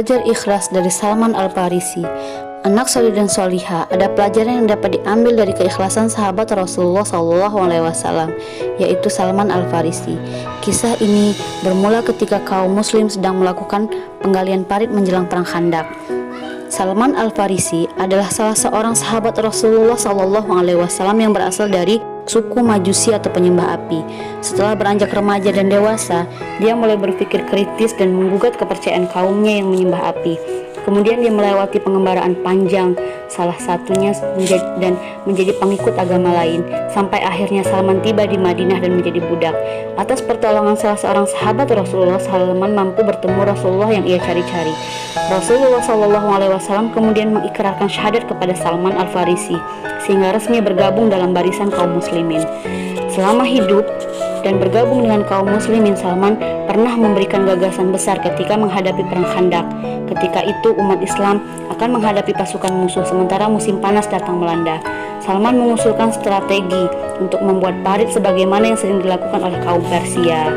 belajar ikhlas dari Salman Al-Farisi, anak soleh dan soliha. Ada pelajaran yang dapat diambil dari keikhlasan sahabat Rasulullah SAW, yaitu Salman Al-Farisi. Kisah ini bermula ketika kaum muslim sedang melakukan penggalian parit menjelang perang Khandaq. Salman Al-Farisi adalah salah seorang sahabat Rasulullah SAW yang berasal dari suku Majusi atau penyembah api. Setelah beranjak remaja dan dewasa, dia mulai berpikir kritis dan menggugat kepercayaan kaumnya yang menyembah api. Kemudian dia melewati pengembaraan panjang, salah satunya menjadi pengikut agama lain, sampai akhirnya Salman tiba di Madinah dan menjadi budak. Atas pertolongan salah seorang sahabat Rasulullah, Salman mampu bertemu Rasulullah yang ia cari-cari. Rasulullah SAW kemudian mengikrarkan syahadat kepada Salman Al-Farisi, sehingga resmi bergabung dalam barisan kaum muslimin. Selama hidup dan bergabung dengan kaum muslimin, Salman pernah memberikan gagasan besar ketika menghadapi perang Khandaq. Ketika itu umat Islam akan menghadapi pasukan musuh sementara musim panas datang melanda. Salman mengusulkan strategi untuk membuat parit sebagaimana yang sering dilakukan oleh kaum Persia,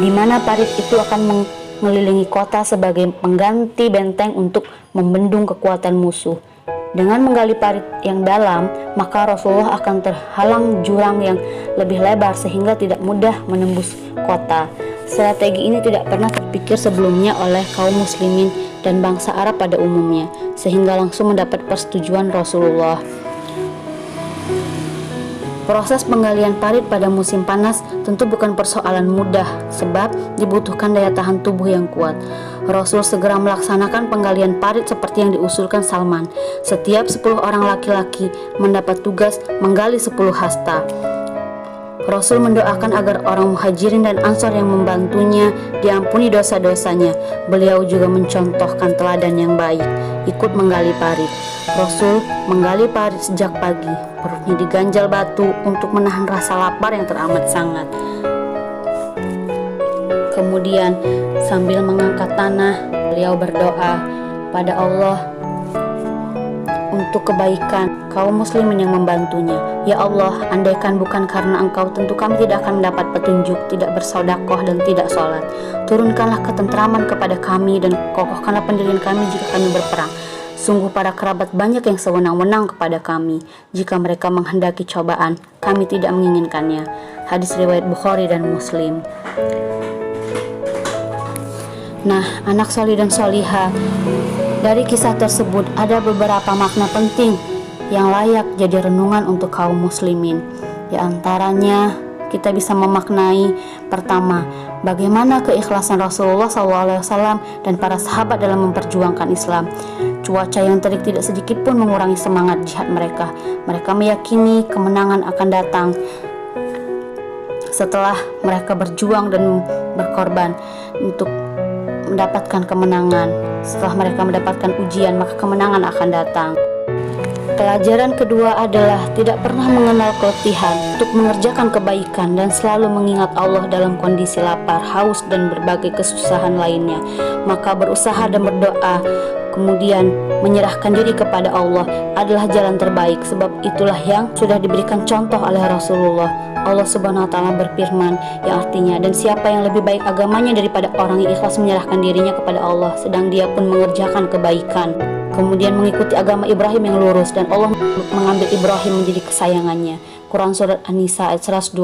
di mana parit itu akan mengelilingi kota sebagai pengganti benteng untuk membendung kekuatan musuh. Dengan menggali parit yang dalam, maka Rasulullah akan terhalang jurang yang lebih lebar sehingga tidak mudah menembus kota. Strategi ini tidak pernah terpikir sebelumnya oleh kaum muslimin dan bangsa Arab pada umumnya, sehingga langsung mendapat persetujuan Rasulullah. Proses penggalian parit pada musim panas tentu bukan persoalan mudah, sebab dibutuhkan daya tahan tubuh yang kuat. Rasul segera melaksanakan penggalian parit seperti yang diusulkan Salman. Setiap 10 orang laki-laki mendapat tugas menggali 10 hasta. Rasul mendoakan agar orang Muhajirin dan Ansor yang membantunya diampuni dosa-dosanya. Beliau juga mencontohkan teladan yang baik, ikut menggali parit. Rasul menggali parit sejak pagi, perutnya diganjal batu untuk menahan rasa lapar yang teramat sangat. Kemudian sambil mengangkat tanah, beliau berdoa pada Allah untuk kebaikan kaum muslimin yang membantunya. Ya Allah, andaikan bukan karena Engkau, tentu kami tidak akan mendapat petunjuk, tidak bersedekah dan tidak sholat. Turunkanlah ketentraman kepada kami dan kokohkanlah pendirian kami jika kami berperang. Sungguh para kerabat banyak yang sewenang-wenang kepada kami. Jika mereka menghendaki cobaan, kami tidak menginginkannya. Hadis riwayat Bukhari dan Muslim. Nah, anak solih dan solihah, dari kisah tersebut ada beberapa makna penting yang layak jadi renungan untuk kaum muslimin. Di antaranya kita bisa memaknai, pertama, bagaimana keikhlasan Rasulullah SAW dan para sahabat dalam memperjuangkan Islam. Cuaca yang terik tidak sedikit pun mengurangi semangat jihad mereka. Mereka meyakini kemenangan akan datang setelah mereka berjuang dan berkorban untuk mendapatkan kemenangan. Setelah mereka mendapatkan ujian, maka kemenangan akan datang. Pelajaran kedua adalah tidak pernah mengenal keletihan untuk mengerjakan kebaikan dan selalu mengingat Allah dalam kondisi lapar, haus, dan berbagai kesusahan lainnya. Maka berusaha dan berdoa, kemudian menyerahkan diri kepada Allah adalah jalan terbaik, sebab itulah yang sudah diberikan contoh oleh Rasulullah. Allah Subhanahu wa Ta'ala berfirman yang artinya, dan siapa yang lebih baik agamanya daripada orang yang ikhlas menyerahkan dirinya kepada Allah sedang dia pun mengerjakan kebaikan, kemudian mengikuti agama Ibrahim yang lurus, dan Allah mengambil Ibrahim menjadi kesayangannya. Quran Surat An-Nisa ayat 125.